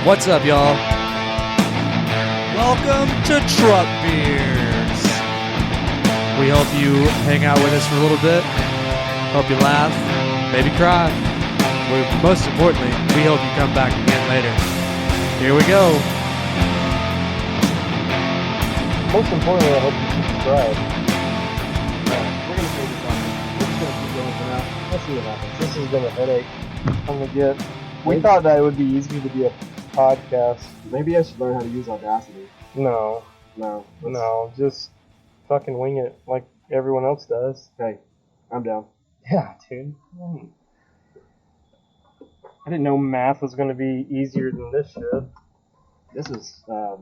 What's up, y'all? Welcome to Truck Beers. We hope you hang out with us for a little bit. Hope you laugh, maybe cry. Most importantly, we hope you come back again later. Here we go. Most importantly, I hope you subscribe. We're going to figure this out. We're just going to keep going for now. Let's see what happens. This has been a headache from the get. We thought that it would be easy to be a podcast. Maybe I should learn how to use Audacity. No, just fucking wing it like everyone else does. Hey, I'm down. Yeah, dude. I didn't know math was going to be easier than this shit. This is, Oh,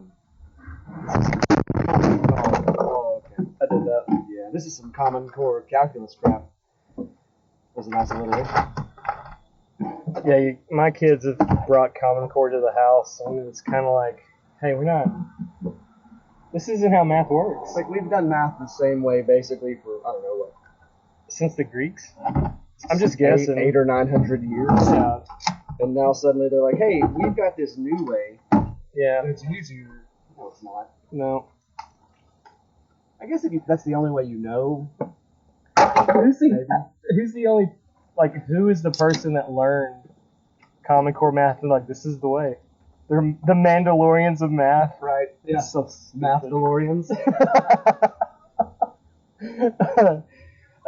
okay. I did that. yeah, this is some Common Core calculus crap. That's a nice alliteration. Yeah, my kids have brought Common Core to the house, and it's kind of like, hey, this isn't how math works. It's like we've done math the same way basically for, I don't know what, Since the Greeks? I'm just guessing. 800 or 900 years. Yeah. And now suddenly they're like, hey, we've got this new way. Yeah. It's easier. No, it's not. No. I guess that's the only way you know. Who's the only, who is the person that learned Common Core math and this is the way? They're the Mandalorians of math. Right. Yeah. It's so Math DeLoreans.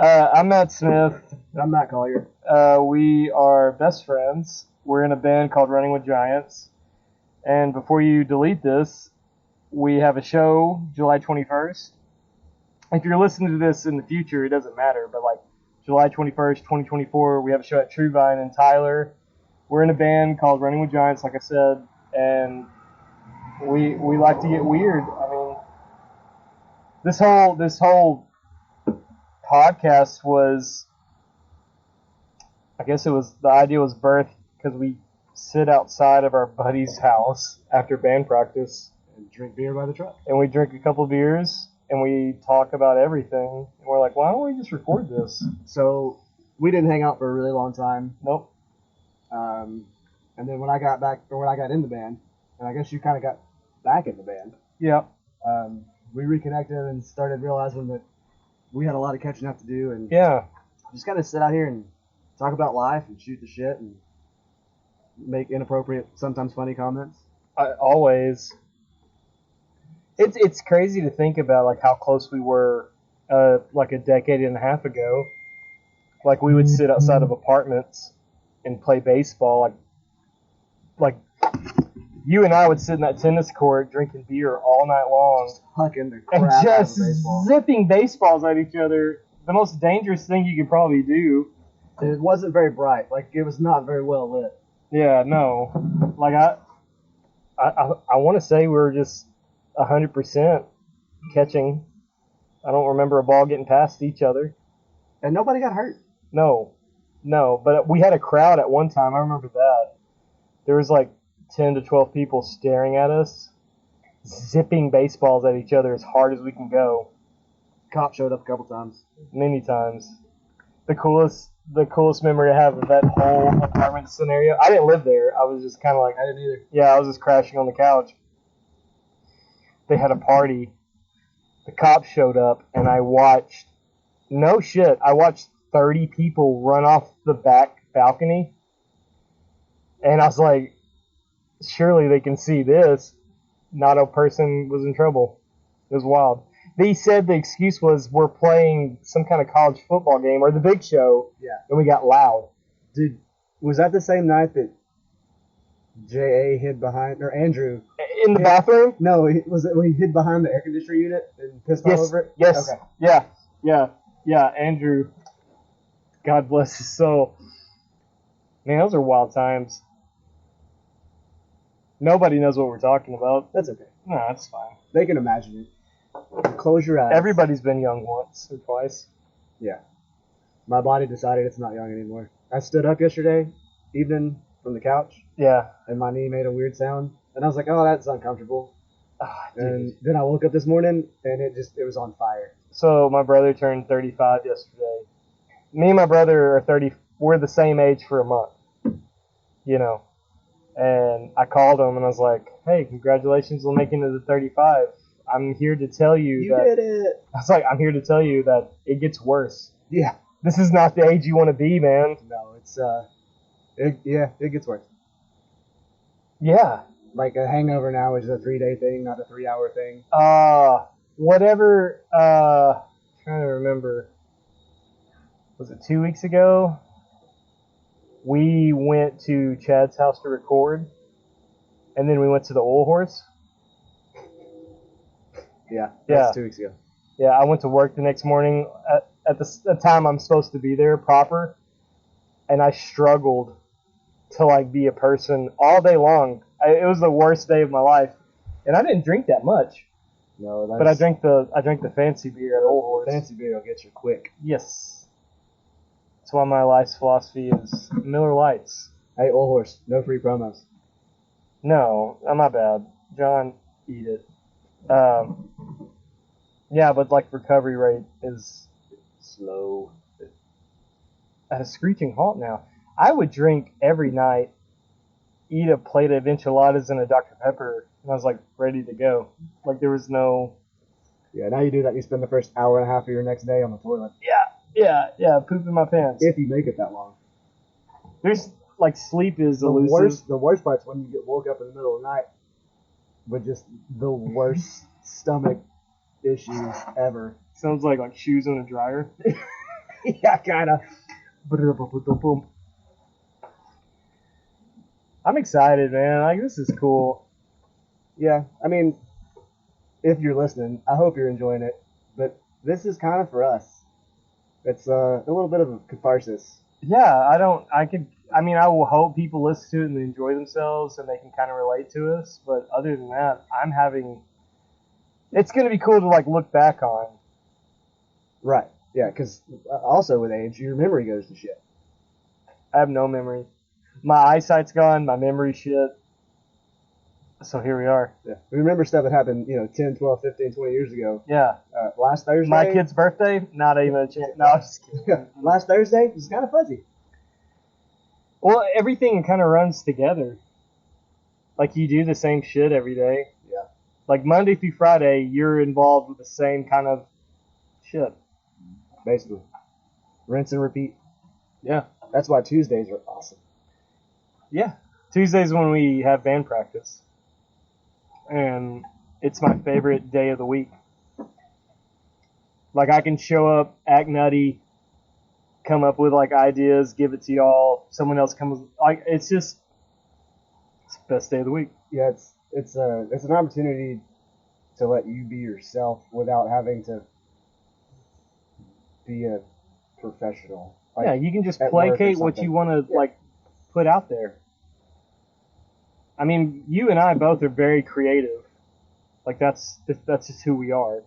I'm Matt Smith. I'm Matt Collier. We are best friends. We're in a band called Running with Giants. And before you delete this, we have a show July 21st. If you're listening to this in the future, it doesn't matter. But July 21st, 2024, we have a show at True Vine in Tyler. We're in a band called Running with Giants, like I said. And we like to get weird. I mean, this whole podcast was, the idea was birthed because we sit outside of our buddy's house after band practice And drink beer by the truck. and we drink a couple beers and we talk about everything. And we're like, why don't we just record this? So we didn't hang out for a really long time. Nope. And then when I got in the band, and I guess you kind of got back in the band, Yeah. we reconnected and started realizing that we had a lot of catching up to do, and Yeah. just kind of sit out here and talk about life and shoot the shit and make inappropriate, sometimes funny comments. Always. It's crazy to think about how close we were a decade and a half ago. We would sit outside of apartments and play baseball. Like you and I would sit in that tennis court drinking beer all night long Hucking the and crap out of just baseball. zipping baseballs at each other. The most dangerous thing you could probably do. It wasn't very bright. It was not very well lit. Yeah, no. I want to say we were just 100% catching. I don't remember a ball getting past each other. And nobody got hurt. No. But we had a crowd at one time. I remember that. There was 10 to 12 people staring at us, zipping baseballs at each other as hard as we can go. Cop showed up a couple times. Many times. The coolest memory I have of that whole apartment scenario. I didn't live there. I was just kind of I didn't either. yeah, I was just crashing on the couch. They had a party. The cops showed up, and I watched 30 people run off the back balcony. And I was like, surely they can see this. Not a person was in trouble. It was wild. They said the excuse was we're playing some kind of college football game or the big show, Yeah. and we got loud. Dude, was that the same night that J.A. hid behind, or Andrew? In the bathroom? No, was it when he hid behind the air conditioner unit and pissed all Yes. over it? Yes. Okay. Yeah. Andrew, God bless his soul. Man, those are wild times. Nobody knows what we're talking about. That's okay. No, that's fine. They can imagine it. Close your eyes. Everybody's been young once or twice. Yeah. My body decided it's not young anymore. I stood up yesterday evening from the couch, Yeah. and my knee made a weird sound. And I was like, oh, that's uncomfortable. Ah, dude. And then I woke up this morning, and it was on fire. So my brother turned 35 yesterday. Me and my brother are 30. We're the same age for a month. And I called him and I was like, "Hey, congratulations on making it to 35. I'm here to tell you, You that did it. I was like, I'm here to tell you that it gets worse. Yeah. This is not the age you want to be, man." No, it's it gets worse. Yeah. Like a hangover now is a 3-day thing, not a 3-hour thing. Whatever. Trying to remember. Was it 2 weeks ago? We went to Chad's house to record, and then we went to the Oil Horse. Yeah. Yeah. That's 2 weeks ago. Yeah, I went to work the next morning at the time I'm supposed to be there proper, and I struggled to like be a person all day long. It was the worst day of my life, and I didn't drink that much, No, that's, but I drank the fancy beer at Old Horse. fancy beer will get you quick. Yes, that's why my life's philosophy is Miller Lights. Hey, Old Horse, no free promos. No, my bad, John. Eat it. Yeah, but like recovery rate is slow at a screeching halt now. I would drink every night, eat a plate of enchiladas and a Dr. Pepper, and I was like ready to go. Like there was no. Yeah, now you do that, you spend the first hour and a half of your next day on the toilet. Yeah, poop in my pants. If you make it that long. There's like sleep is The elusive. worst part's when you get woke up in the middle of the night with just the worst stomach issues ever. Sounds like shoes in a dryer. Yeah, kinda. I'm excited, man. Like this is cool. Yeah, I mean, if you're listening, I hope you're enjoying it. But this is kind of for us. It's a little bit of a catharsis. Yeah, I will hope people listen to it and they enjoy themselves and they can kind of relate to us. But other than that, it's going to be cool to like look back on. Right. Yeah, because also with age, your memory goes to shit. I have no memory. My eyesight's gone, my memory shit. So here we are. Yeah. We remember stuff that happened, 10, 12, 15, 20 years ago. Yeah. Last Thursday. My kid's birthday, not even a chance. No, I'm just kidding. Last Thursday was kind of fuzzy. Well, everything kind of runs together. Like you do the same shit every day. Yeah. Like Monday through Friday, you're involved with the same kind of shit. Basically. Rinse and repeat. Yeah. That's why Tuesdays are awesome. Yeah. Tuesday's when we have band practice. And it's my favorite day of the week. Like I can show up, act nutty, come up with like ideas, give it to y'all. Someone else comes like it's the best day of the week. Yeah, it's an opportunity to let you be yourself without having to be a professional. Like, yeah, you can just at work or placate what something. you want to like put out there. I mean, you and I both are very creative. Like that's just who we are.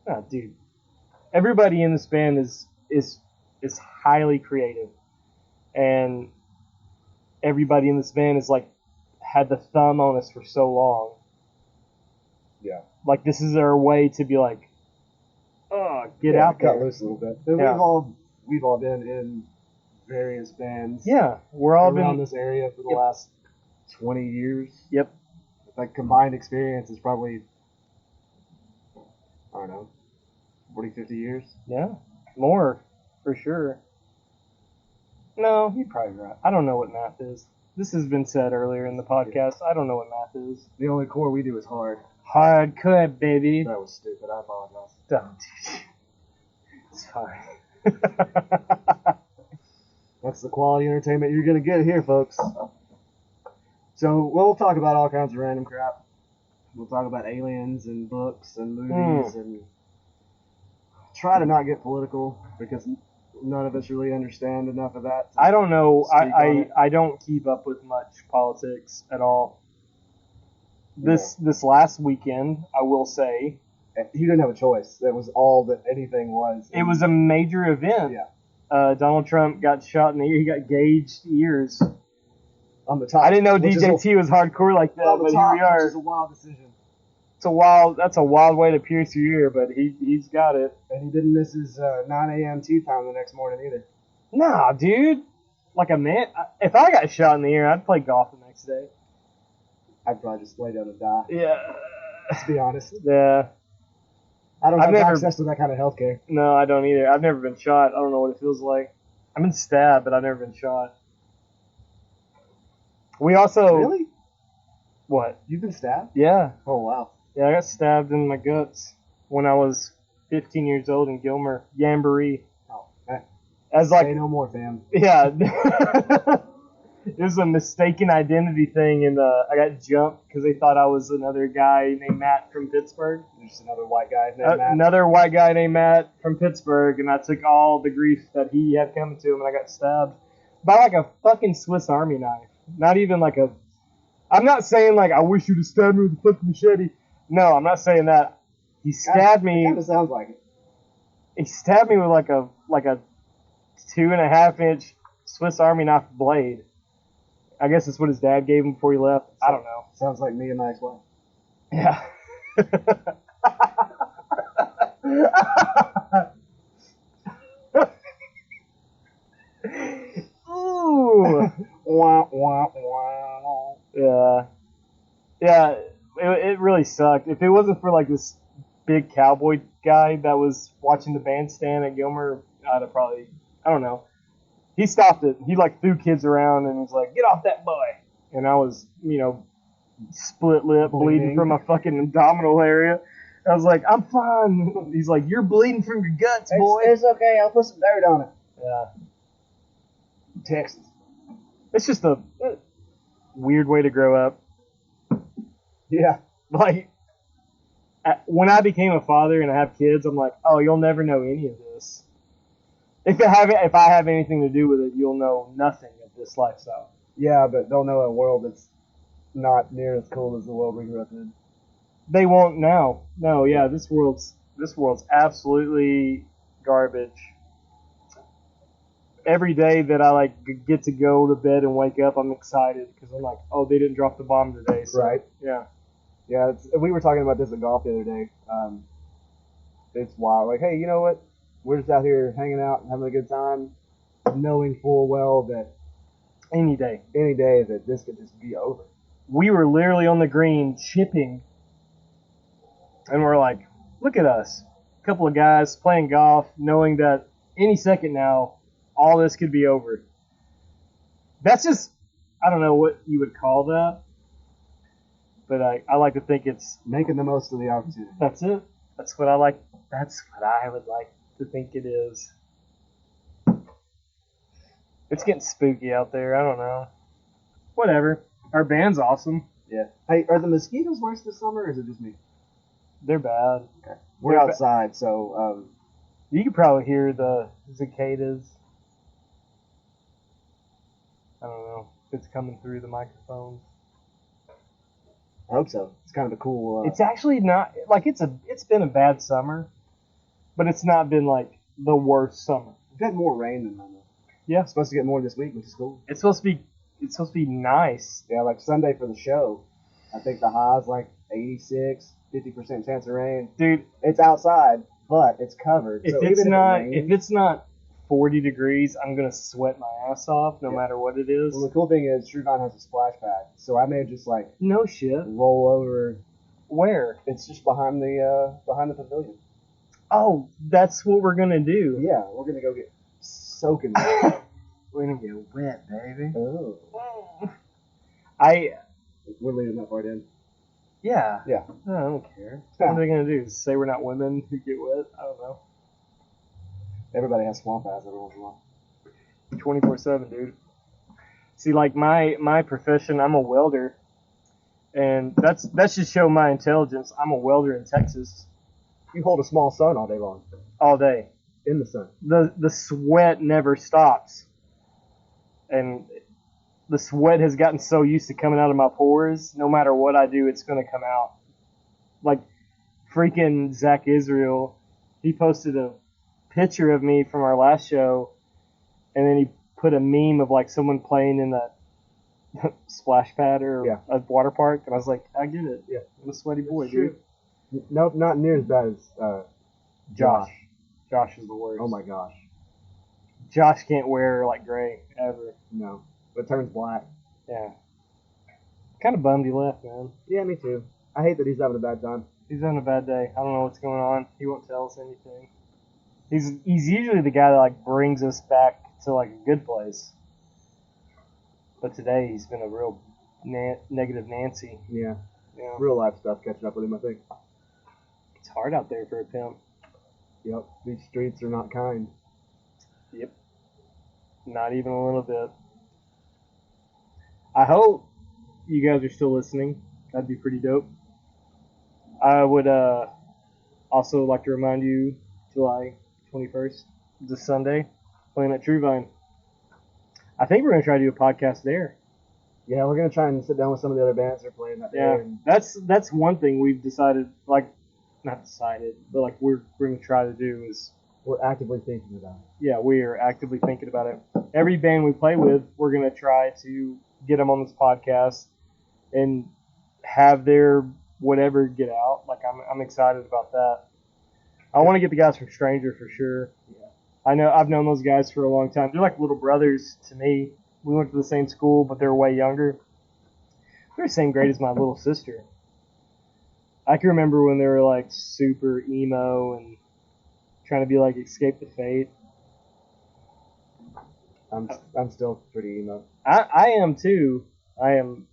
Oh, dude. Everybody in this band is highly creative, and everybody in this band is like had the thumb on us for so long. Yeah. Like this is our way to be like, get Yeah, out cut there. loose a little bit. And Yeah. we've all been in various bands. Yeah, we're all around been. this area for the Yep. last 20 years. Yep. Like combined experience is probably, I don't know, 40, 50 years. Yeah, more for sure. No, you're probably right. I don't know what math is. This has been said earlier in the podcast. I don't know what math is. The only core we do is hard. Hardcore, baby. That was stupid. I apologize. Don't. It's fine. That's the quality entertainment you're going to get here, folks. So we'll talk about all kinds of random crap. We'll talk about aliens and books and movies and try to not get political because none of us really understand enough of that. I don't know. Speak on it. I don't keep up with much politics at all. This last weekend, I will say, You didn't have a choice. That was all that anything was. it was a major event. Yeah. Donald Trump got shot in the ear. He got gauged ears. On the top. I didn't know which is DJT was hardcore like that, on the but top, here we are. Which is a wild decision. That's a wild way to pierce your ear, but he's got it. And he didn't miss his 9 a.m. tea time the next morning either. Nah, dude. like a man. If I got shot in the ear, I'd play golf the next day. I'd probably just lay down and die. Yeah. Let's be honest. Yeah. I don't I've have never- access to that kind of healthcare. No, I don't either. I've never been shot. I don't know what it feels like. I've been stabbed, but I've never been shot. We also Really? what? You've been stabbed? Yeah. Oh wow. Yeah, I got stabbed in my guts when I was 15 years old in Gilmer, Jamboree. Oh, eh. As Say like, no more, fam. yeah, it was a mistaken identity thing, and I got jumped because they thought I was another guy named Matt from Pittsburgh. Just another white guy named Matt. Another white guy named Matt from Pittsburgh, and I took all the grief that he had coming to him, and I got stabbed by like a fucking Swiss Army knife. Not even like a. I'm not saying like I wish you'd have stabbed me with a fucking machete. No, I'm not saying that. He stabbed me. Kind of sounds like it. He stabbed me with like a 2.5 inch Swiss Army knife blade. I guess that's what his dad gave him before he left. I don't know. Sounds like me and my ex-wife. Yeah. Ooh. Wah, wah, wah. Yeah. Yeah. It really sucked. If it wasn't for like this big cowboy guy that was watching the bandstand at Gilmer, I'd have probably, I don't know. He stopped it. He like threw kids around and was like, "Get off that boy!" And I was, split lip, bleeding from my fucking abdominal area. I was like, "I'm fine." He's like, "You're bleeding from your guts, boy." It's okay. I'll put some dirt on it. Yeah. Texas. It's just a weird way to grow up. Yeah. Like, when I became a father and I have kids, I'm like, "Oh, you'll never know any of this. If I have anything to do with it, you'll know nothing of this lifestyle." Yeah, but they'll know a world that's not near as cool as the world we grew up in. They won't now. No, yeah, this world's absolutely garbage. Every day that I get to go to bed and wake up, I'm excited because I'm like, "Oh, they didn't drop the bomb today." So, Right. Yeah. Yeah, we were talking about this at golf the other day. It's wild. Like, hey, you know what? We're just out here hanging out and having a good time, knowing full well that Any day. any day that this could just be over. We were literally on the green chipping, and we're like, "Look at us, a couple of guys playing golf, knowing that any second now, all this could be over." That's just, I don't know what you would call that, but I like to think it's, Making the most of the opportunity. that's it. That's what I like. That's what I would like to think it is. It's getting spooky out there. I don't know. Whatever. Our band's awesome. Yeah. Hey, are the mosquitoes worse this summer, or is it just me? They're bad. We're They're ba- outside, so You could probably hear the cicadas. I don't know if it's coming through the microphones. I hope so. It's kind of a cool. It's actually not like it's been a bad summer, but it's not been like the worst summer. we've had more rain than normal. Yeah. It's supposed to get more this week, which is cool. It's supposed to be nice. Yeah, like Sunday for the show, I think the high's like 86, 50% chance of rain. Dude, It's outside, but it's covered. if so it's even not if it if rains, it's not 40 degrees, I'm gonna sweat my ass off no Yeah. matter what it is. well, the cool thing is Shrevon has a splash pad, so I may just like No shit. roll over. Where? It's just behind the pavilion. Oh, that's what we're gonna do. Yeah, we're gonna go get soaking. We're gonna get wet, baby. Oh, we're leaving that part in. Yeah. Yeah. No, I don't care. What are they gonna do? Say we're not women who get wet? I don't know. Everybody has swamp ass every once in a while. 24/7, dude. See, like my profession, I'm a welder, and that's just show my intelligence. I'm a welder in Texas You hold a small sun all day long all day. in the sun. The sweat never stops, and the sweat has gotten so used to coming out of my pores. No matter what I do, it's gonna come out. Like freaking Zach Israel, he posted a picture of me from our last show, and then he put a meme of like someone playing in the splash pad or Yeah. a water park, and I was like, I get it. Yeah. I'm a sweaty boy, It's true. dude. Nope, not near as bad as Josh is the worst. Oh my gosh. Josh can't wear like gray ever. No, but it turns black. Yeah. Kind of bummed he left, man. Yeah, me too. I hate that he's having a bad time. He's having a bad day. I don't know what's going on. He won't tell us anything. He's usually the guy that like brings us back to like a good place. But today he's been a real negative Nancy. Yeah, Yeah. real life stuff catching up with him, I think. It's hard out there for a pimp. Yep, these streets are not kind. Yep. Not even a little bit. I hope you guys are still listening. That'd be pretty dope. I would also like to remind you, July 21st, this Sunday, playing at True I think we're going to try to do a podcast there. Yeah, we're gonna try and sit down with some of the other bands that are playing that day. Yeah, And that's one thing we've decided, like, not decided, but like we're going to try to do is, we're actively thinking about it. yeah, we are actively thinking about it. Every band we play with, we're going to try to get them on this podcast and have their whatever get out. Like, I'm excited about that. I want to get the guys from Stranger for sure. Yeah. I know I've known those guys for a long time. They're like little brothers to me. We went to the same school, but they're way younger. They're the same grade as my little sister. I can remember when they were like super emo and trying to be like Escape the Fate. I'm still pretty emo. I am too. I'm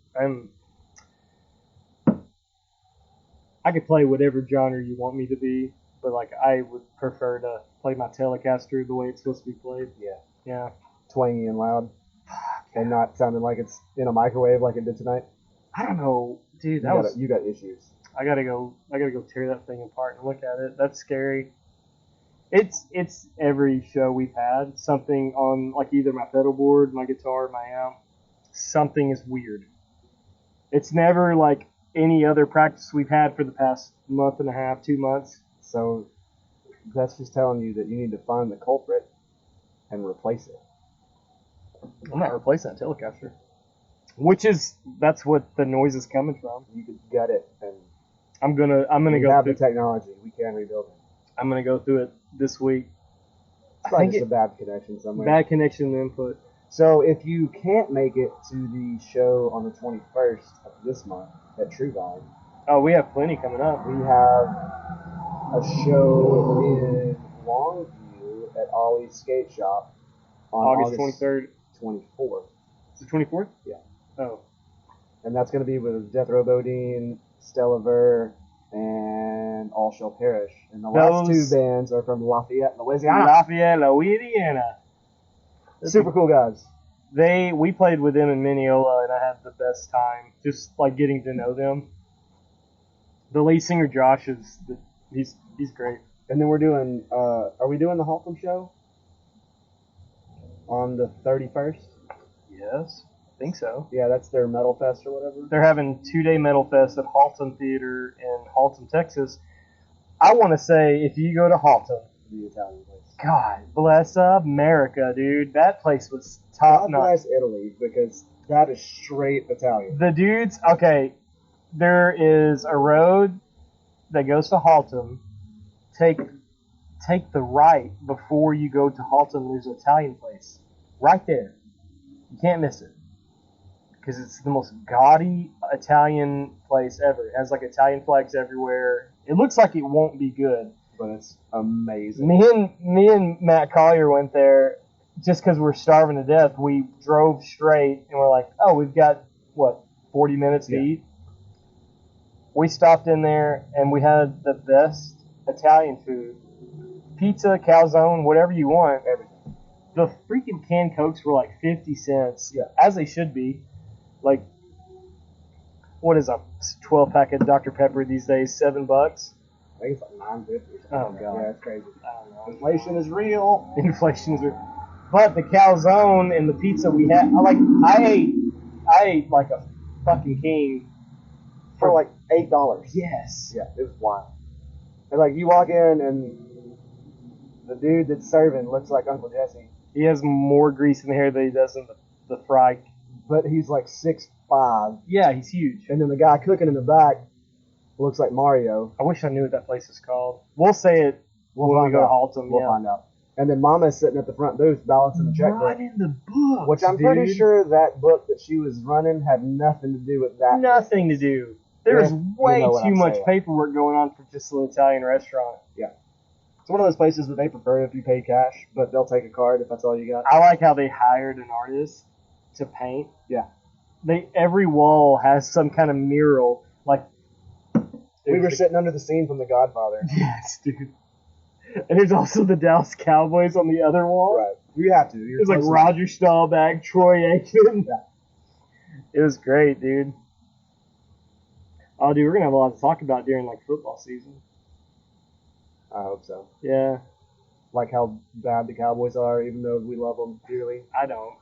I could play whatever genre you want me to be, but like I would prefer to play my Telecaster the way it's supposed to be played. Yeah. Yeah. Twangy and loud. And not sounding like it's in a microwave like it did tonight. I don't know, dude. You got issues. I gotta go tear that thing apart and look at it. That's scary. It's every show we've had, something on like either my pedal board, my guitar, my amp, something is weird. It's never like any other practice we've had for the past month and a half, 2 months. So that's just telling you that you need to find the culprit and replace it. I'm not replacing that Telecaster. That's what the noise is coming from. You could gut it, and I'm gonna we go have through. the technology. We can rebuild it. I'm gonna go through it this week. It's probably think just a bad connection somewhere. Bad connection and input. So if you can't make it to the show on the 21st of this month at True Vine, Oh, we have plenty coming up. we have a show in Longview at Ollie's Skate Shop on August 23rd. 24th. Is it 24th? Yeah. Oh. And that's going to be with Death Row Bodine, Stella Ver, and All Shall Perish. And the last Those- two bands are from Lafayette, Louisiana. Lafayette, Louisiana. Super cool guys. We played with them in Mineola, and I had the best time. Just like getting to know them. The lead singer Josh he's great. And then we're doing, are we doing the Haltom show on the 31st? Yes, I think so. Yeah, that's their Metal Fest or whatever. They're having 2-day Metal Fest at Haltom Theater in Haltom, Texas. I want to say if you go to Haltom, The Italian place. God bless America, dude. That place was top God notch. bless Italy, because that is straight Italian. The dudes, okay, there is a road that goes to Haltom. Take the right before you go to Haltom. There's an Italian place right there. You can't miss it because it's the most gaudy Italian place ever. It has like Italian flags everywhere. It looks like it won't be good. But it's amazing. Me and Matt Collier went there just because we're starving to death. We drove straight and we're like, oh, we've got, 40 minutes to Yeah. eat? We stopped in there and we had the best Italian food. Pizza, calzone, whatever you want. Everything. The freaking canned Cokes were like 50 cents. Yeah. As they should be. Like, what is a 12-pack of Dr. Pepper these days? $7? I think it's like $9.50 or something. Oh, like that. God. Yeah, it's crazy. I don't know. Inflation is real. Inflation's but the calzone and the pizza we had, I ate like a fucking king. For like $8. Yes. Yeah, it was wild. And like you walk in and the dude that's serving looks like Uncle Jesse, He has more grease in the hair than he does in the fry. but he's like 6'5", Yeah, he's huge. and then the guy cooking in the back looks like Mario. I wish I knew what that place is called. We'll say it We'll when we find go to out. Haltom. We'll Yeah. find out. And then Mama's sitting at the front booth balancing the checkbook. Running the book. Which I'm pretty sure that book that she was running had nothing to do with that. Nothing to do. There's Yeah, way you know what too I'm much saying. paperwork going on for just an Italian restaurant. It's one of those places that they prefer if you pay cash, but they'll take a card if that's all you got. I like how they hired an artist to paint. Yeah. Every wall has some kind of mural. Like We were sitting under the scene from The Godfather. Yes, dude. And there's also the Dallas Cowboys on the other wall. Right. You have to. You're It was like close Roger Staubach, Troy Aikman. Yeah. It was great, dude. Oh, dude, we're gonna have a lot to talk about during like football season. enough. I hope so. Yeah, Like how bad the Cowboys are, even though we love them dearly. I don't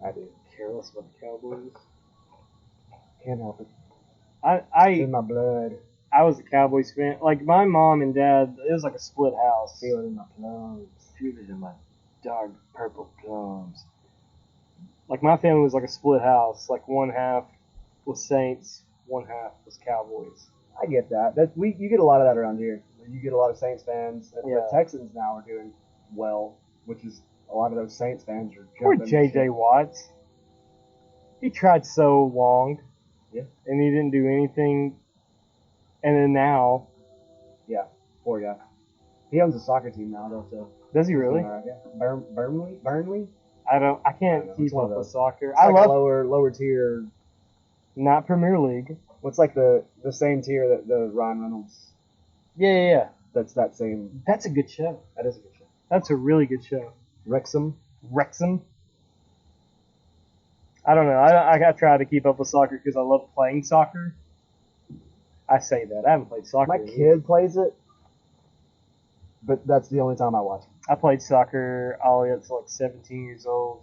I do. care less about the Cowboys. Can't help it. It's I in my blood. I was a Cowboys fan. Like my mom and dad, it was like a split house. Feel it in my plums. Feel it in my dark purple plums. Like my family was like a split house. Like one half was Saints, one half was Cowboys. I get that. You get a lot of that around here. You get a lot of Saints fans. And Yeah. The Texans now are doing well, which is a lot of those Saints fans are Poor jumping. J.J. Watts. He tried so long. Yeah. And he didn't do anything. And then now, Poor guy. He owns a soccer team now, though. So does he really? yeah. Burnley. I can't I know, keep it's one up of with those. soccer. It's I like love a lower tier. not Premier League. What's like the same tier that the Ryan Reynolds? Yeah. That's that same. That's a good show. That is a good show. That's a really good show. Wrexham. Wrexham. I don't know. I try to keep up with soccer because I love playing soccer. I say that. I haven't played soccer. My kid plays it, but that's the only time I watch it. I played soccer all the way up to like 17 years old.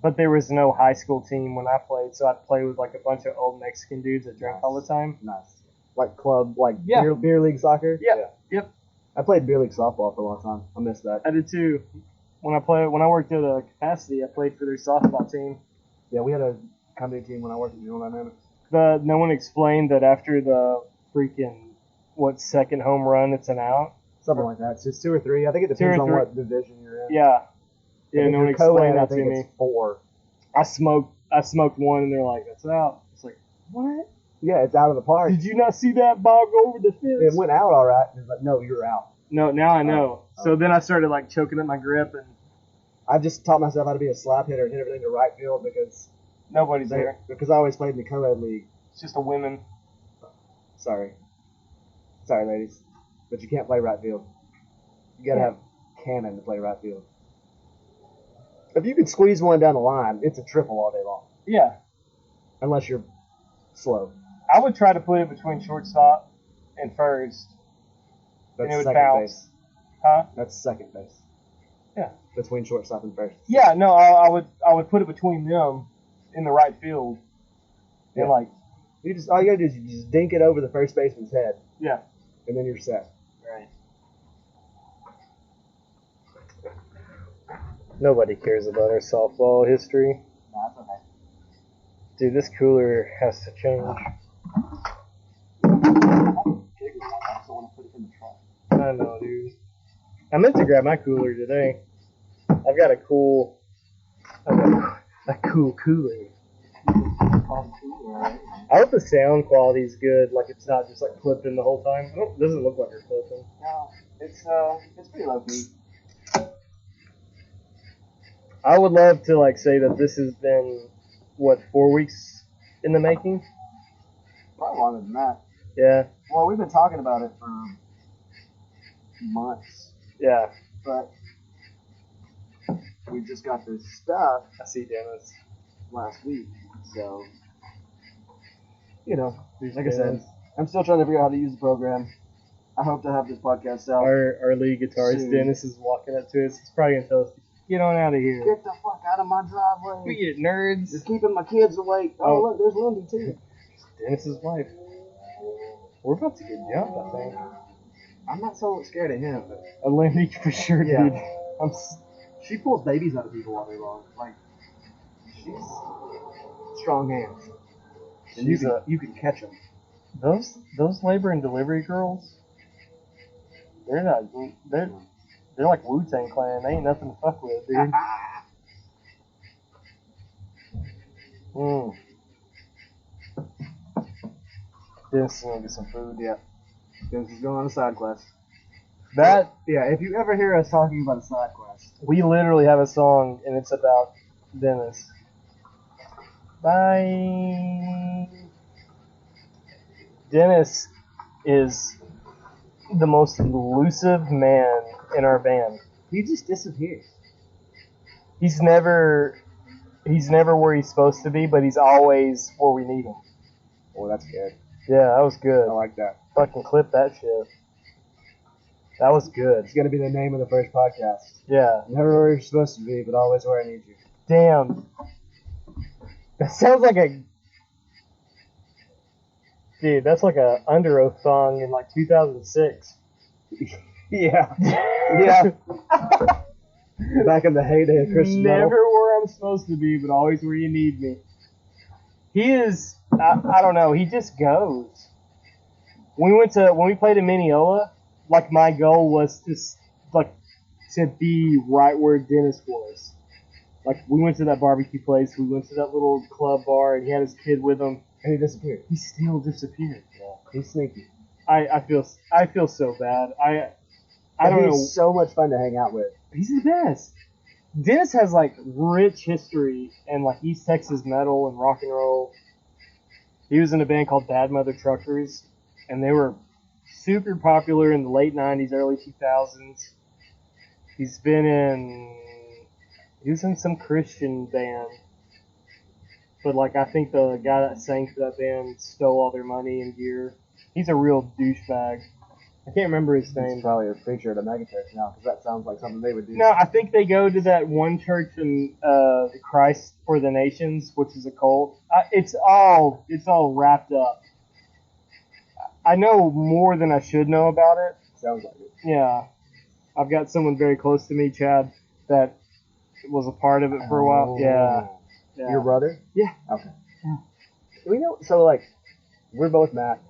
But there was no high school team when I played, so I'd play with like a bunch of old Mexican dudes that drank all the time. Nice. Like club, like Yeah. beer league soccer. Yeah. Yep. I played beer league softball for a long time. I missed that. I did too. When I worked at a capacity, I played for their softball team. Yeah, we had a company team when I worked at General Dynamics. No one explained that after the freaking second home run, it's an out. Something like that. It's just 2 or 3. I think it Two or depends on three. what division you're in. Yeah. And Yeah, if no one you're co-ed, explained I that to think me. it's 4. I smoked one, and they're like, "That's out." It's like, what? Yeah, it's out of the park. Did you not see that ball go over the fence? It went out all right. It's like, no, you're out. No, now I know. Oh. So then I started like choking up my grip, and I've just taught myself how to be a slap hitter and hit everything to right field because nobody's there. I always played in the co-ed league. It's just a women. Sorry, ladies, but you can't play right field. You gotta have cannon to play right field. If you could squeeze one down the line, it's a triple all day long, Yeah, unless you're slow. I would try to put it between shortstop and first, That's and it would second bounce. base. Huh? That's second base. Yeah. Between shortstop and first. Yeah, no, I would put it between them in the right field, Yeah. and like, All you gotta do is you just dink it over the first baseman's head, yeah. and then you're set. Right. Nobody cares about our softball history. No, that's okay. Dude, this cooler has to change. I know, dude. I meant to grab my cooler today. I've got a cool cooler. I hope the sound quality is good, like it's not just like clipping the whole time. It doesn't look like it's clipping. No, it's pretty low key. I would love to like say that this has been 4 weeks in the making. Probably longer than that. Yeah, Well, we've been talking about it for months, yeah. but we just got this stuff I see, Dennis. last week, so like I said, Dennis. I'm still trying to figure out how to use the program. I hope to have this podcast out. Our lead guitarist Soon. Dennis is walking up to us. He's probably gonna tell us, "Get on out of here, Get the fuck out of my driveway! you nerds." You're keeping my kids awake. Oh. Oh, look, there's Lindy too. Dennis's wife. We're about to get jumped, I think. I'm not so scared of him. But A Lindy for sure, Yeah. dude. she pulls babies out of people all day long. Like she's strong hands. And She's you can catch them. those labor and delivery girls. They're They're like Wu-Tang Clan. They ain't nothing to fuck with, dude. Dennis is gonna get some food. Yeah. Dennis is going on a side quest. That Yeah, if you ever hear us talking about a side quest, we literally have a song and it's about Dennis. Bye. Dennis is the most elusive man in our band. he just disappears. He's never where he's supposed to be, but he's always where we need him. Oh, that's good. Yeah, that was good. I like that. Fucking clip that shit. That was good. It's gonna be the name of the first podcast. Yeah. Never where you're supposed to be, but always where I need you. Damn. That sounds like a... Dude, that's like a Under Oath song in like 2006. Yeah. Yeah. Back in the heyday of Christian Never metal. where I'm supposed to be, but always where you need me. He is... I don't know. He just goes. When we played in Mineola, like my goal was to be right where Dennis was. Like we went to that barbecue place, we went to that little club bar, and he had his kid with him. And he disappeared. He still disappeared. Yeah. He's sneaky. I feel so bad. I don't know. He's so much fun to hang out with. He's the best. Dennis has like rich history and like East Texas metal and rock and roll. He was in a band called Bad Mother Truckers, and they were super popular in the late 90s, early 2000s. He was in some Christian band. But like I think the guy that sang for that band stole all their money and gear. He's a real douchebag. I can't remember his He's name. probably a preacher at a megachurch now, because that sounds like something they would do. No, I think they go to that one church in Christ for the Nations, which is a cult. It's all wrapped up. I know more than I should know about it. Sounds like it. Yeah, I've got someone very close to me, Chad, that was a part of it for a while. Yeah. Your brother? Yeah. Okay. We know, so like, we're both Matt.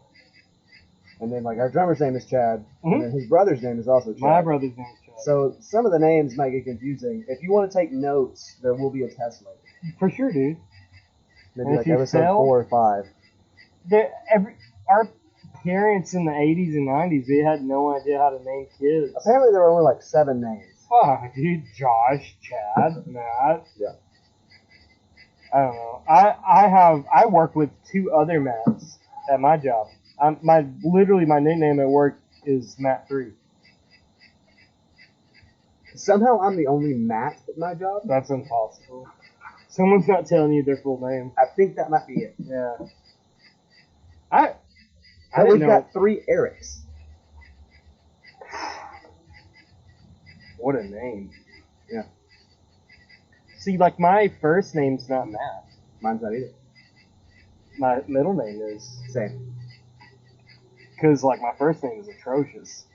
And then like our drummer's name is Chad. Mhm. And then his brother's name is also Chad. My brother's name is Chad. So some of the names might get confusing. If you want to take notes, there will be a test later. For sure, dude. Maybe And if like you episode fail- 4 or 5. Our parents in the 80s and 90s, they had no idea how to name kids. Apparently there were only like 7 names. Fuck, dude. Josh, Chad, Matt. Yeah. I don't know. I work with 2 other Matts at my job. My nickname at work is Matt 3. Somehow I'm the only Matt at my job. That's impossible. Someone's not telling you their full name. I think that might be it. Yeah. I And didn't we've know. got 3 Erics. What a name. Yeah. See, like my first name's not Matt. Mine's not either. My middle name is. Same. Because, like, my first name is atrocious.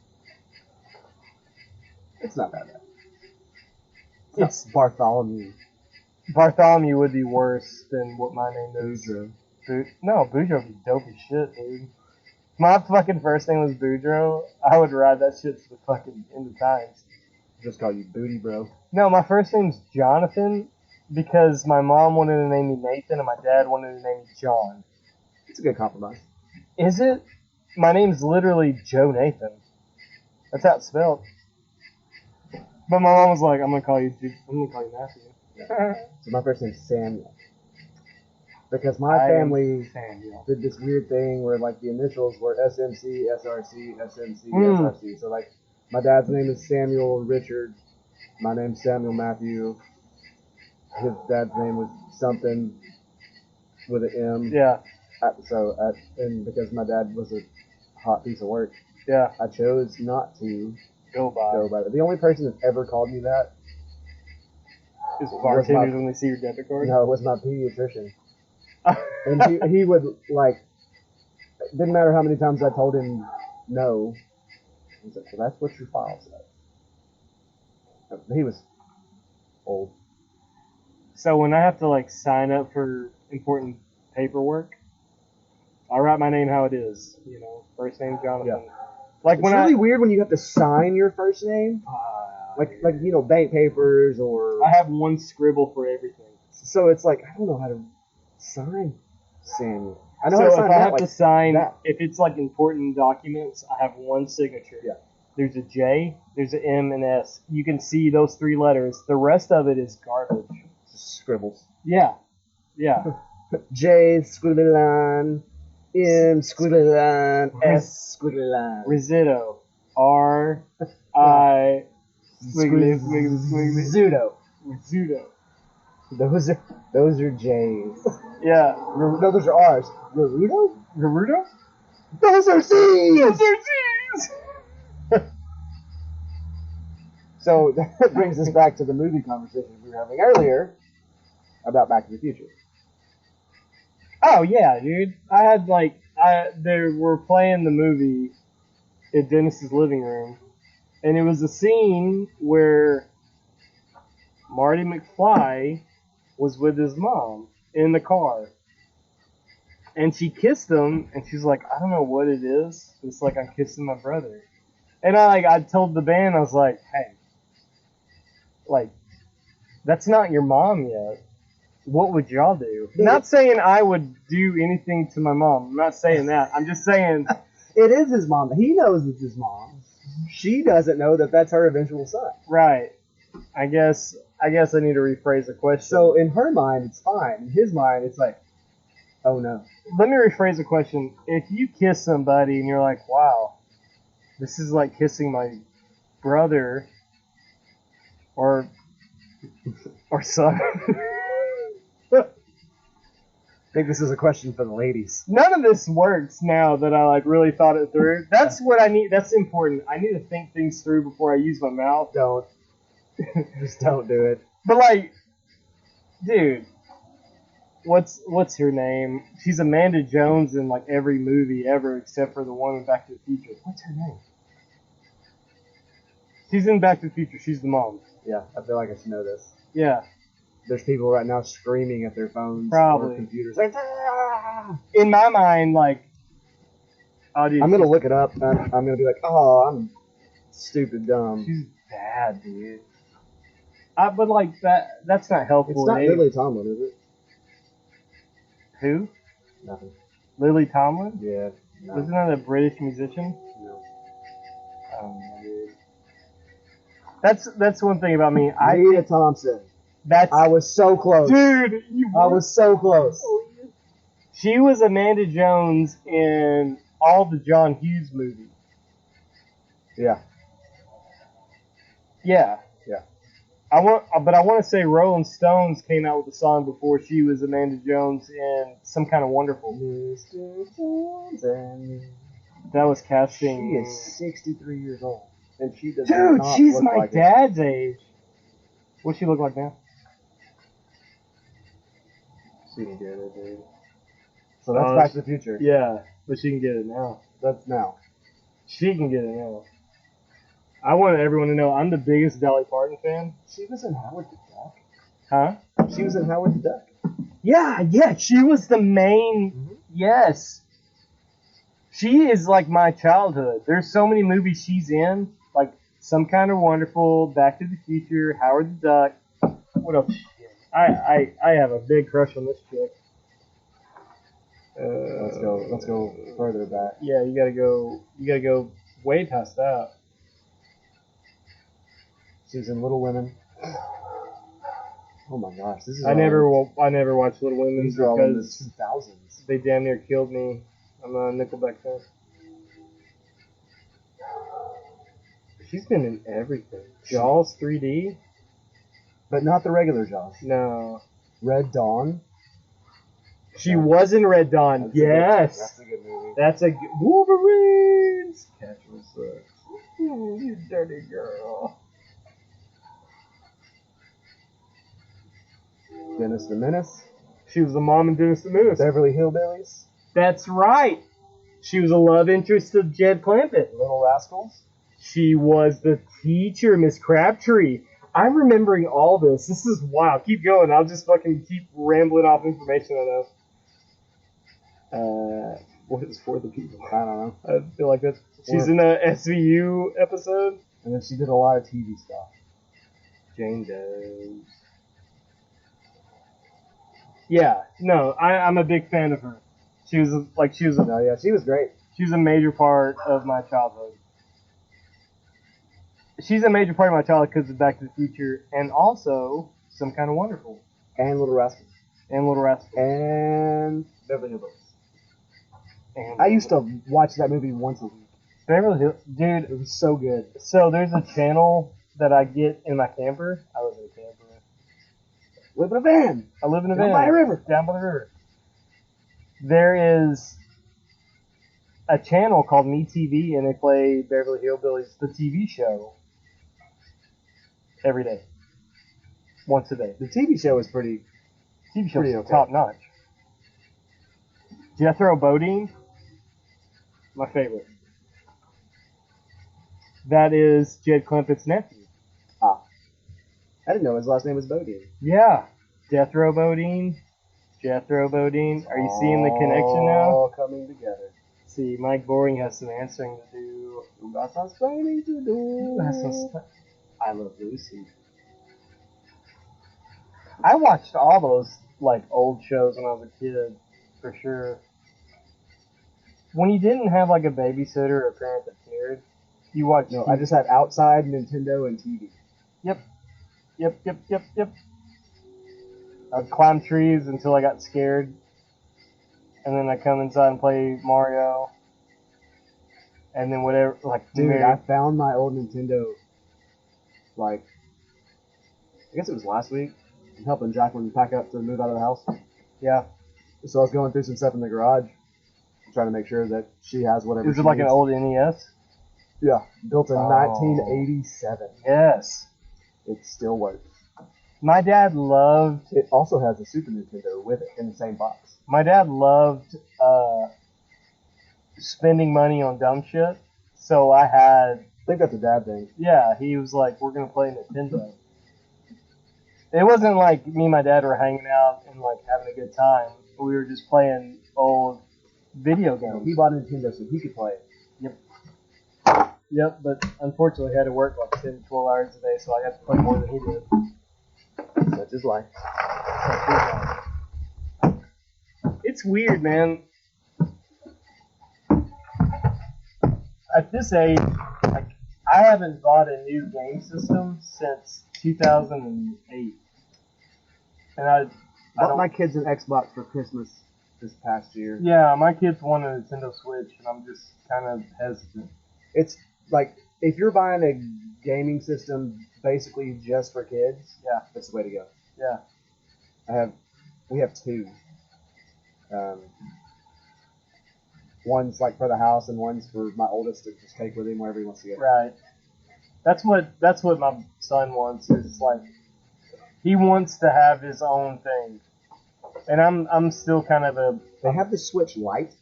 It's not that bad. It's Bartholomew. Bartholomew would be worse than what my name is. Boudreaux. No, Boudreaux would be dope as shit, dude. If my fucking first name was Boudreaux, I would ride that shit to the fucking end of times. Just call you Booty Bro. No, my first name's Jonathan because my mom wanted to name me Nathan and my dad wanted to name me John. It's a good compromise. Is it? My name's literally Joe Nathan. That's how it's spelled. But my mom was like, I'm gonna call you Matthew. So my first name's Samuel. Because my I am family Samuel. did this weird thing where like the initials were SMC, SRC, SMC, Mm. SRC. So like my dad's name is Samuel Richard. My name's Samuel Matthew. His dad's name was something with an M. Yeah, And because my dad was a hot piece of work, yeah. I chose not to Go by. go by it. The only person that's ever called me that, Is bartenders when they see your debit card? no, was my pediatrician. And he would, like, it didn't matter how many times I told him no. He said, well, that's what your file says. He was old. So when I have to like sign up for important paperwork, I write my name how it is. You know, first name Jonathan. Yeah. Like It's when really weird when you have to sign your first name. like bank papers or. I have one scribble for everything. So it's like I don't know how to sign Samuel. I know So how to if sign I that, have like to sign, that. if it's like important documents, I have one signature. Yeah. There's a J, there's an M, and S. You can see those 3 letters. The rest of it is garbage. Just scribbles. Yeah. Yeah. J squiggly line, M squiggly line, S squiggly line. Risotto. R I squiggly squiggly squiggly. Zudo. Risotto. Those are J's. Yeah. No, those are R's. Naruto? Naruto? Those are C's. Those are G's. So that brings us back to the movie conversation we were having earlier about Back to the Future. Oh yeah, dude. I had they were playing the movie in Dennis's living room, and it was a scene where Marty McFly was with his mom in the car, and she kissed him, and she's like, I don't know what it is. It's like I'm kissing my brother, and I told the band, I was like, hey, like that's not your mom yet. What would y'all do? Not saying I would do anything to my mom. I'm not saying that. I'm just saying It is his mom. He knows it's his mom. She doesn't know that that's her eventual son. right. I guess I need to rephrase the question. So in her mind, it's fine. In his mind, it's like, oh no. let me rephrase the question. If you kiss somebody and you're like, wow, this is like kissing my brother or son. I think this is a question for the ladies. None of this works now that I really thought it through. That's what I need. That's important. I need to think things through before I use my mouth. Don't. Just don't do it. But dude, what's her name? She's Amanda Jones in every movie ever except for the one in Back to the Future. What's her name? She's in Back to the Future. She's the mom. Yeah, I feel like I should know this. Yeah. There's people right now screaming at their phones Probably. or computers. Like, "Ah!" In my mind, oh, dude, I'm gonna look it up. And I'm gonna be like, oh, I'm stupid dumb. she's bad, dude. But that's not helpful. It's not in any- Lily Tomlin, is it? Who? Nothing. Lily Tomlin? Yeah. No. Wasn't that a British musician? No. Dude. That's one thing about me. Rita Thompson. I was so close. Dude, I was so close. She was Amanda Jones in all the John Hughes movies. Yeah. Yeah. Yeah. I want to say Rolling Stones came out with a song before she was Amanda Jones in Some Kind of Wonderful. Mr. Jones and me. That was She casting. is 63 years old, and she does Dude, not she's look my like it. dad's age. What's she look like now? She can get it, dude. So that's Back to the Future. Yeah, but she can get it now. That's now. She can get it now. I want everyone to know I'm the biggest Dolly Parton fan. She was in Howard the Duck. Huh? She was in Howard the Duck. Yeah, she was the main. Mhm. Yes. She is like my childhood. There's so many movies she's in, like Some Kind of Wonderful, Back to the Future, Howard the Duck. What else? I have a big crush on this chick. Let's go further back. Yeah, you gotta go way past that. She was in Little Women. Oh my gosh, this is. I never watched Little Women These are all in the because 2000s. they damn near killed me. I'm a Nickelback fan. She's been in everything. Jaws 3D? But not the regular Jaws. No. Red Dawn. She was in Red Dawn. Yes. That's a good movie. That's a good Wolverines. Catch me, sucks. You dirty girl. Dennis the Menace. She was the mom in Dennis the Menace. Beverly Hillbillies. That's right. She was a love interest of Jed Clampett. Little Rascals. She was the teacher, Miss Crabtree. I'm remembering all this. This is wild. Keep going. I'll just fucking keep rambling off information I know. What is For the People? I don't know. I feel like that's... She's in a SVU episode. And then she did a lot of TV stuff. Jane Doe. Yeah, no, I'm a big fan of her. She was Oh yeah, she was great. she was a major part of my childhood. She's a major part of my childhood because of Back to the Future and also Some Kind of Wonderful And Little Rascals. and Little Rascals. And Beverly Hillbillies. And I used to watch that movie once a week. Beverly Hills, dude. It was so good. So there's a channel that I get in my camper. I live in a camper. Live in a van. I live in a Down van by a river. Down by the river. There is a channel called MeTV, and they play Beverly Hillbillies, the TV show, every day, once a day. The TV show was pretty. TV show Pretty is okay. top notch. Jethro Bodine, my favorite. That is Jed Clempett's nephew. I didn't know his last name was Bodine. Yeah, Jethro Bodine. Jethro Bodine. Are you seeing the connection now? All coming together. See, Mike Boring has some answering to do. Who got some explaining to do? I Love Lucy. I watched all those like old shows when I was a kid, for sure. When you didn't have like a babysitter or a parent that cared, you watched. No, I just had outside Nintendo and TV. Yep. I'd climb trees until I got scared, and then I'd come inside and play Mario, and then whatever, like, Dude, Mary- I found my old Nintendo, like, I guess it was last week. I'm helping Jacqueline pack up to move out of the house. yeah. So I was going through some stuff in the garage, trying to make sure that she has whatever Is she it like an needs. old NES? Yeah, built in Oh. 1987. Yes. It still works. My dad loved. It also has a Super Nintendo with it in the same box. My dad loved spending money on dumb shit. So I had. I think that's a dad thing. Yeah, he was like, "We're gonna play Nintendo." It wasn't like me and my dad were hanging out and like having a good time. We were just playing old video games. He bought a Nintendo so he could play it. Yep, but unfortunately, I had to work like 10 to 12 hours a day, so I got to play more than he did. Such is life. It's weird, man. At this age, like, I haven't bought a new game system since 2008. And I Bought don't, my kids an Xbox for Christmas this past year. yeah, my kids want a Nintendo Switch, and I'm just kind of hesitant. It's like, if you're buying a gaming system basically just for kids, Yeah. that's the way to go. Yeah. We have two. One's like for the house, and one's for my oldest to just take with him wherever he wants to go. Right. That's what my son wants. Is like he wants to have his own thing, and I'm still kind of a They have the Switch Lite,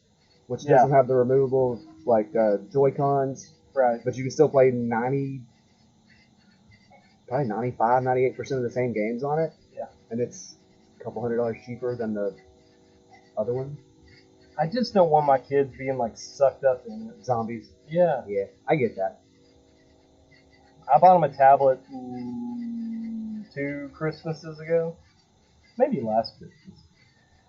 which Yeah. doesn't have the removable like Joy-Cons, right. but you can still play 95, 98% of the same games on it. Yeah. And it's a couple $100 cheaper than the other one. I just don't want my kids being like sucked up in it. Zombies. Yeah. Yeah, I get that. I bought him a tablet 2 Christmases ago, maybe last Christmas.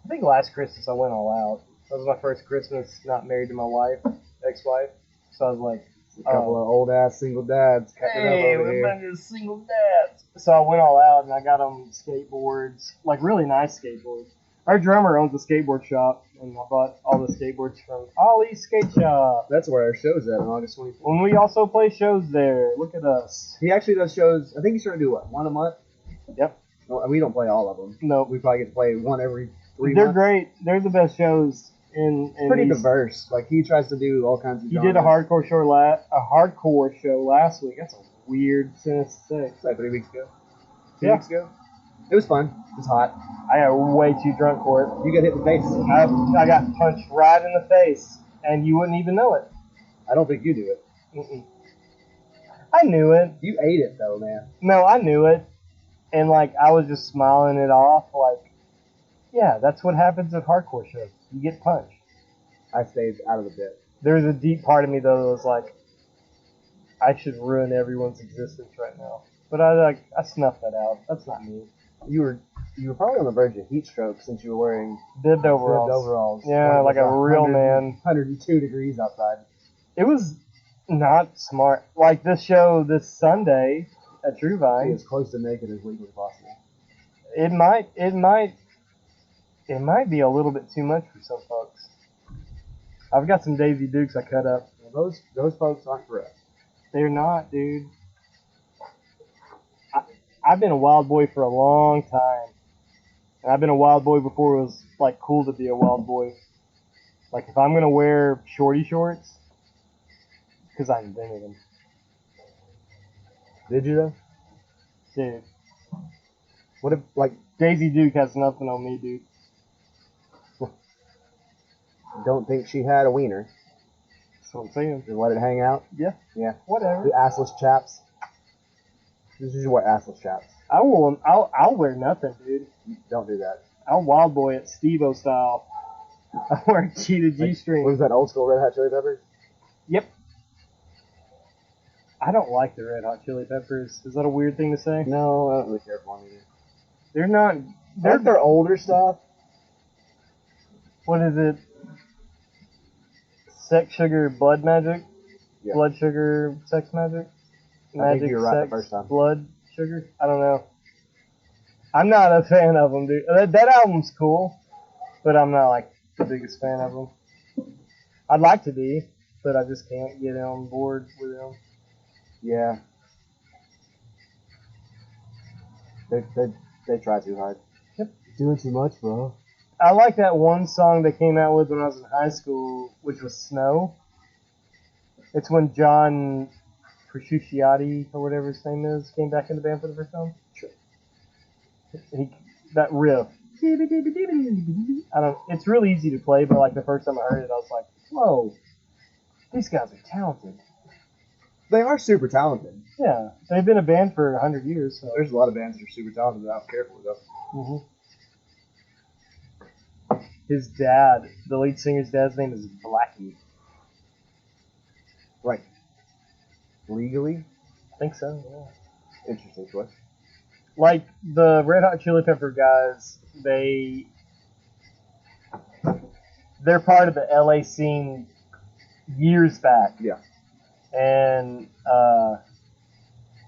I think last Christmas I went all out. That was my first Christmas not married to my wife, ex-wife. So I was like, A couple of old ass single dads cutting hey, up over we're here. bunch of single dads. So I went all out and I got them skateboards, like really nice skateboards. Our drummer owns a skateboard shop, and I bought all the skateboards from Ollie's Skate Shop. That's where our show's at on August 24th. When we also play shows there, look at us. He actually does shows. I think he's trying to do what, one a month? Yep. Well, we don't play all of them. Nope. We probably get to play one every 3 They're months. great. They're the best shows in Pretty these. diverse. Like he tries to do all kinds of. He did a hardcore show last week. That's a weird sentence to say. Like 3 weeks ago. 2 Yeah. weeks ago. It was fun. It was hot. I got way too drunk for it. You got hit in the face. I got punched right in the face, and you wouldn't even know it. I don't think you do it. Mm-mm. I knew it. You ate it though, man. No, I knew it, and like I was just smiling it off. Like, yeah, that's what happens at hardcore shows. You get punched. I stayed out of the bit. There's a deep part of me though that was like, I should ruin everyone's existence right now. But I snuffed that out. That's not me. You were probably on the verge of heat stroke since you were wearing Bibbed overalls. ribbed overalls. Yeah, When it like was a real 100 man. 102 degrees outside. It was not smart. Like this show this Sunday at True Be Vine, as close to naked as legally possible. it might be a little bit too much for some folks. I've got some Daisy Dukes I cut up. Well, those folks aren't for us. They're not, dude. I've been a wild boy for a long time. And I've been a wild boy before it was like cool to be a wild boy. Like if I'm gonna wear shorty shorts, because I invented them, Did you though? dude. What if like Daisy Duke has nothing on me, dude. don't think she had a wiener? That's what I'm saying. Just let it hang out. Yeah. Yeah. Whatever. The assless chaps. This is what assless chaps. I'll wear nothing, dude. Don't do that. I'll wild boy it Steve-O style. I wear a cheetah G-string. What was that old school Red Hot Chili Peppers? Yep. I don't like the Red Hot Chili Peppers. Is that a weird thing to say? No, I don't really care for them either. They're not. I They're like their older stuff. What is it? Sex, sugar, blood magic? Yeah. Blood, sugar, sex magic? I think you were right the sex, first time. blood, sugar? I don't know. I'm not a fan of them, dude. That album's cool, but I'm not like the biggest fan of them. I'd like to be, but I just can't get on board with them. Yeah. They try too hard. Yep. Doing too much, bro. I like that one song they came out with when I was in high school, which was Snow. It's when John Frusciante, or whatever his name is, came back in the band for the first time. Sure. That riff. It's really easy to play, but like the first time I heard it, I was like, whoa, these guys are talented. They are super talented. Yeah, they've been a band for 100 years. So. There's a lot of bands that are super talented that I don't care for though. Mm-hmm. His dad, the lead singer's dad's name is Blackie. Right. Legally? I think so, yeah. Interesting choice. Like the Red Hot Chili Pepper guys, they're part of the LA scene years back. Yeah. And the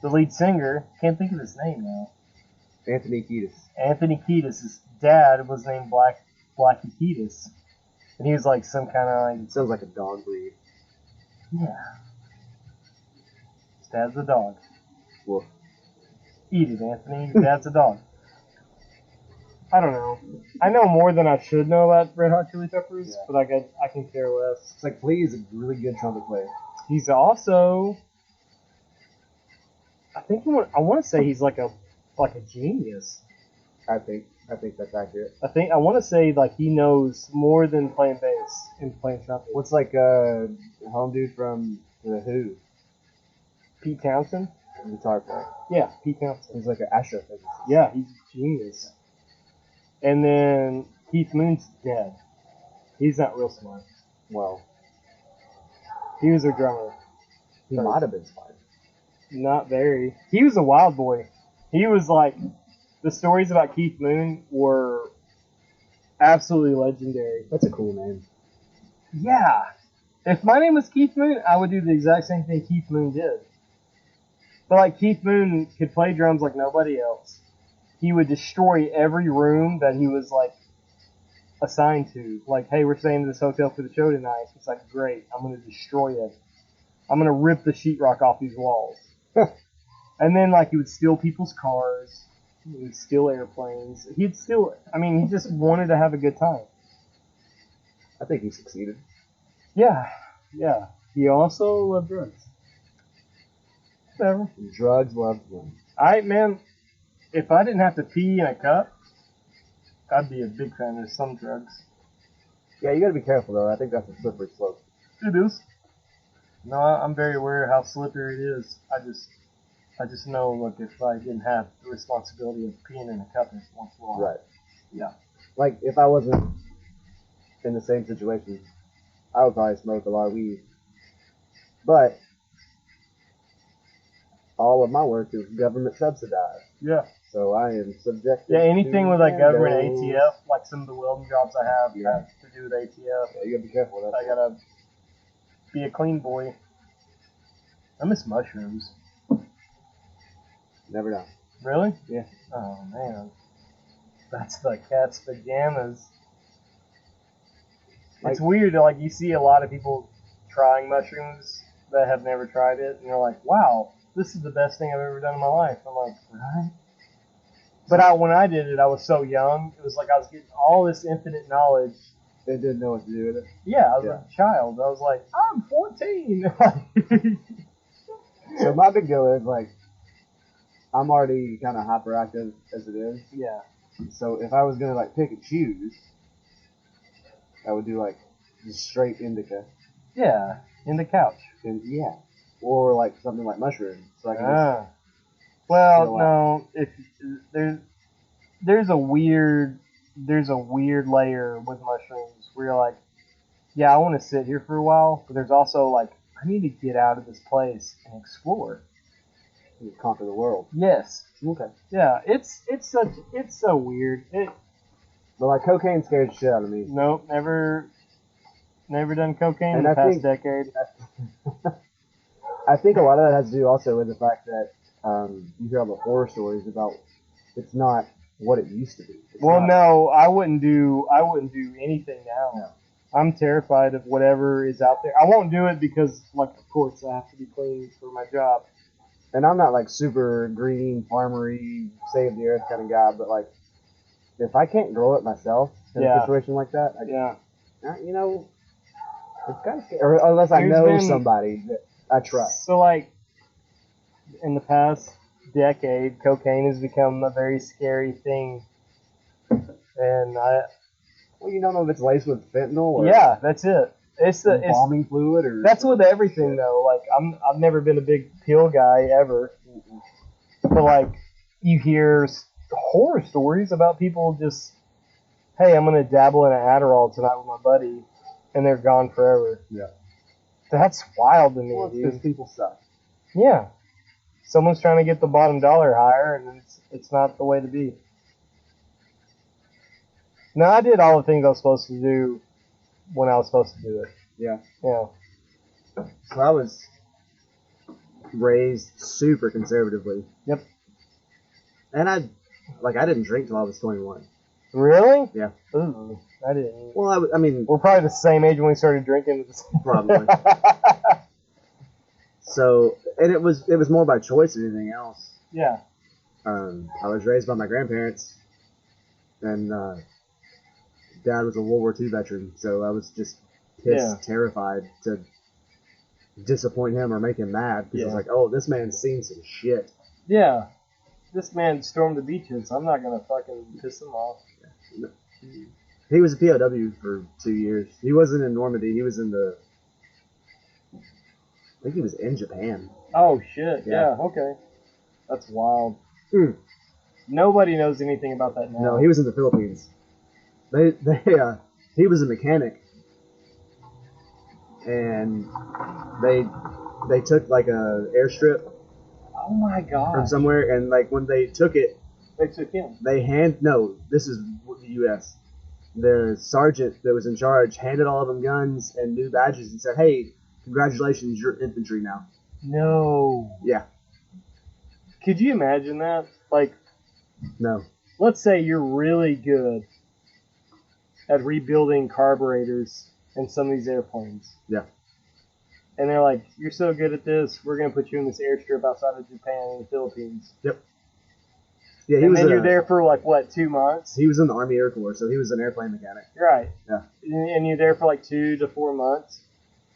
lead singer, can't think of his name now. Anthony Kiedis. Anthony Kiedis' dad was named Blackie Kiedis. And he was like some kind of like, Sounds like a dog breed. yeah. His dad's a dog. Woof. Eat it, Anthony. Your dad's a dog. I don't know. I know more than I should know about Red Hot Chili Peppers, Yeah. but I can care less. It's like Flea is a really good trumpet player. He's also, I want to say he's like a genius. I think that's accurate. I want to say like he knows more than playing bass and playing trumpet. What's like home dude from The Who? Pete Townsend? Guitar player. Yeah, Pete Townsend. He's like an astrophysicist. Yeah, he's a genius. And then Keith Moon's dead. He's not real smart. Well, He was their drummer. he might have been smart. Not very. He was a wild boy. He was like, the stories about Keith Moon were absolutely legendary. That's a cool name. Yeah. If my name was Keith Moon, I would do the exact same thing Keith Moon did. But like Keith Moon could play drums like nobody else. He would destroy every room that he was like assigned to. Like, hey, we're staying in this hotel for the show tonight. It's like, great, I'm gonna destroy it. I'm gonna rip the sheetrock off these walls. And then like he would steal people's cars. He would steal airplanes. He just wanted to have a good time. I think he succeeded. Yeah. He also loved drugs. Whatever. Drugs loved him. Alright, man. If I didn't have to pee in a cup, I'd be a big fan of some drugs. Yeah, you gotta be careful though. I think that's a slippery slope. It is. No, I'm very aware of how slippery it is. I just know, look, if I didn't have the responsibility of peeing in a cup once in a while. Right. Yeah. Like, if I wasn't in the same situation, I would probably smoke a lot of weed. But all of my work is government subsidized, Yeah. so I am subjected. Yeah, anything to with like government Windows. ATF, like some of the welding jobs I have Yeah. have to do with ATF. Yeah, you gotta be careful with that. I gotta be a clean boy. I miss mushrooms. Never done. Really? Yeah. Oh man, that's the cat's pajamas. It's weird. Like you see a lot of people trying mushrooms that have never tried it, and you're like, "Wow, this is the best thing I've ever done in my life." I'm like, "Right?" But when I did it, I was so young. It was like I was getting all this infinite knowledge. They didn't know what to do with it. Yeah, I was Yeah. a child. I was like, "I'm 14." So my big deal is like, I'm already kind of hyperactive as it is. Yeah. So if I was gonna like pick and choose, I would do like just straight indica, Yeah. In the couch. and yeah, or like something like mushrooms. So I can just, Ah. Well, chill no. If there's a weird layer with mushrooms where you're like, yeah, I want to sit here for a while, but there's also like, I need to get out of this place and explore. conquer the world. Yes. Okay. Yeah. It's so weird. But like cocaine scares the shit out of me. Nope. Never done cocaine in And the I past think- decade. I think a lot of that has to do also with the fact that you hear all the horror stories about it's not what it used to be. It's Well, not- no, I wouldn't do anything now. No. I'm terrified of whatever is out there. I won't do it because, like, of course, I have to be clean for my job. And I'm not like super green, farmery, save the earth kind of guy, but like if I can't grow it myself in Yeah. a situation like that, Yeah. you know, it's kind of scary. Or unless I There's know been- somebody that I trust. So, like, in the past decade, cocaine has become a very scary thing. And Well, you don't know if it's laced with fentanyl or yeah, that's it. It's embalming fluid or that's with everything though. Like, I've never been a big pill guy ever, but like, you hear horror stories about people just, hey, I'm gonna dabble in an Adderall tonight with my buddy, and they're gone forever. Yeah. That's wild to me, Well, it's dude. because people suck. Yeah. Someone's trying to get the bottom dollar higher, and it's not the way to be. Now, I did all the things I was supposed to do when I was supposed to do it. Yeah. Yeah. So I was raised super conservatively. Yep. And I didn't drink till I was 21. Really? Yeah. Ooh, I didn't. Well, I mean, We're probably the same age when we started drinking. probably. So, and it was more by choice than anything else. Yeah. I was raised by my grandparents, and Dad was a World War II veteran, so I was just Yeah. terrified to disappoint him or make him mad because I was Yeah. like, oh, this man's seen some shit. Yeah. This man stormed the beaches. I'm not gonna fucking piss him off. He was a POW for 2 years. He wasn't in Normandy. He was in I think he was in Japan. Oh shit. Yeah. Yeah. Okay. That's wild. Hmm. Nobody knows anything about that now. No, he was in the Philippines. He was a mechanic, and they took like a airstrip Oh my god. from somewhere, and like when they took it, They took him. this is the U.S. The sergeant that was in charge handed all of them guns and new badges and said, "Hey, congratulations, you're infantry now." No. Yeah, Could you imagine that? Like, no, let's say you're really good at rebuilding carburetors in some of these airplanes. Yeah. And they're like, you're so good at this, we're going to put you in this airstrip outside of Japan in the Philippines. yeah. He And was then you're there for like, what, 2 months? He was in the Army Air Corps, so he was an airplane mechanic. Right. Yeah. And you're there for like 2 to 4 months.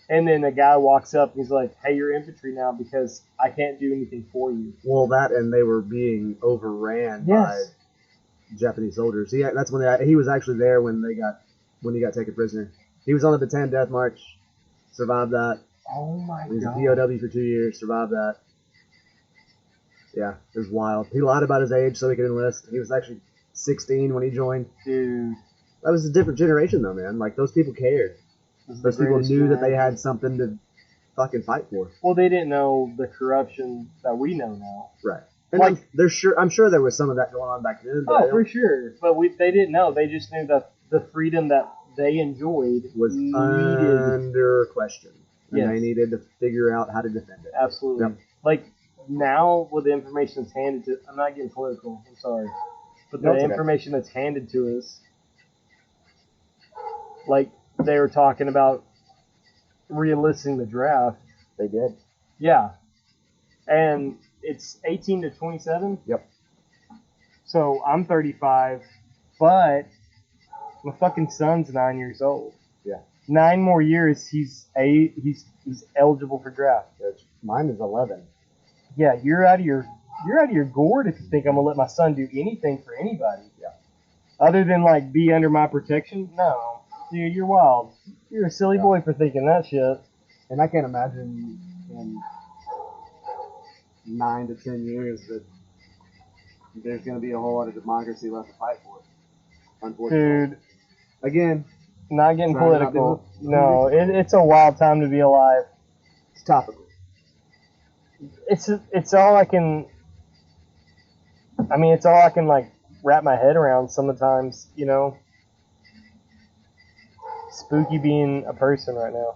And then the guy walks up and he's like, hey, you're infantry now because I can't do anything for you. Well, that and they were being overran by Yes. Japanese soldiers. That's when he was actually there when he got taken prisoner. He was on the Bataan Death March, survived that. Oh my He was a god. POW for 2 years, survived that. Yeah, it was wild. He lied about his age so he could enlist. He was actually 16 when he joined. Dude. That was a different generation though, man. Like those people cared. This is Those the people greatest knew that they generation. had something to fucking fight for. Well, they didn't know the corruption that we know now. Right. And Like- I'm sure there was some of that going on back then, but I Oh, don't- for sure. But they didn't know. They just knew that the freedom that they enjoyed was needed. under question. And Yes. they needed to figure out how to defend it. Absolutely. Yep. Like now, with the information that's handed to, I'm not getting political. I'm sorry, but the No, it's okay. information that's handed to us, like they were talking about re-enlisting the draft. They did. Yeah, and it's 18 to 27. Yep. So I'm 35, but my fucking son's 9 years old. Yeah. 9 more years, he's eligible for draft. Mine is 11. Yeah, you're out of your gourd if you think I'm gonna let my son do anything for anybody. Yeah. Other than like be under my protection. No, dude, you're wild. You're a silly Yeah. boy for thinking that shit. And I can't imagine in 9 to 10 years that there's going to be a whole lot of democracy left to fight for. Unfortunately. Dude, Again, not getting Trying not to political. do it. No, it's a wild time to be alive. it's topical. It's all I can. I mean, it's all I can like wrap my head around. Sometimes, you know. Spooky being a person right now.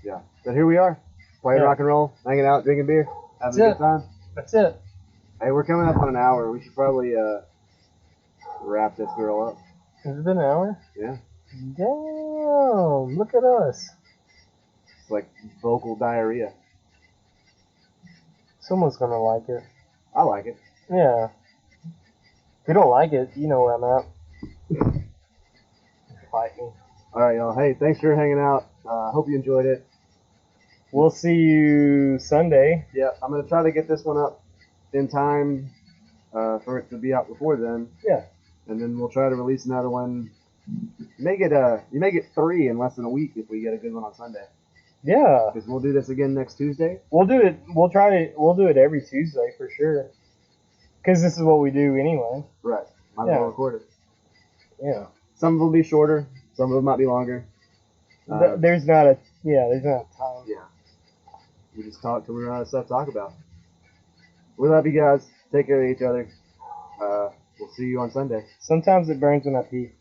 Yeah. But here we are, playing Yeah. rock and roll, hanging out, drinking beer, having a That's good time. That's it. Hey, we're coming up on an hour. We should probably wrap this girl up. Has it been an hour? Yeah. Damn! Look at us. It's like vocal diarrhea. Someone's gonna like it. I like it. Yeah. If you don't like it, you know where I'm at. Fight me. All right, y'all. Hey, thanks for hanging out. Hope you enjoyed it. We'll see you Sunday. Yeah, I'm gonna try to get this one up in time for it to be out before then. Yeah. And then we'll try to release another one. You may get 3 in less than a week if we get a good one on Sunday. Yeah. Because we'll do this again next Tuesday. We'll do it. We'll do it every Tuesday for sure. Because this is what we do anyway. Right. Might as Yeah. well record it. Yeah. Some of them will be shorter. Some of them might be longer. There's not a time. Yeah. We just talk till we run out of stuff to talk about. We love you guys. Take care of each other. We'll see you on Sunday. Sometimes it burns when I pee.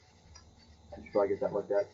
I should probably get that looked at.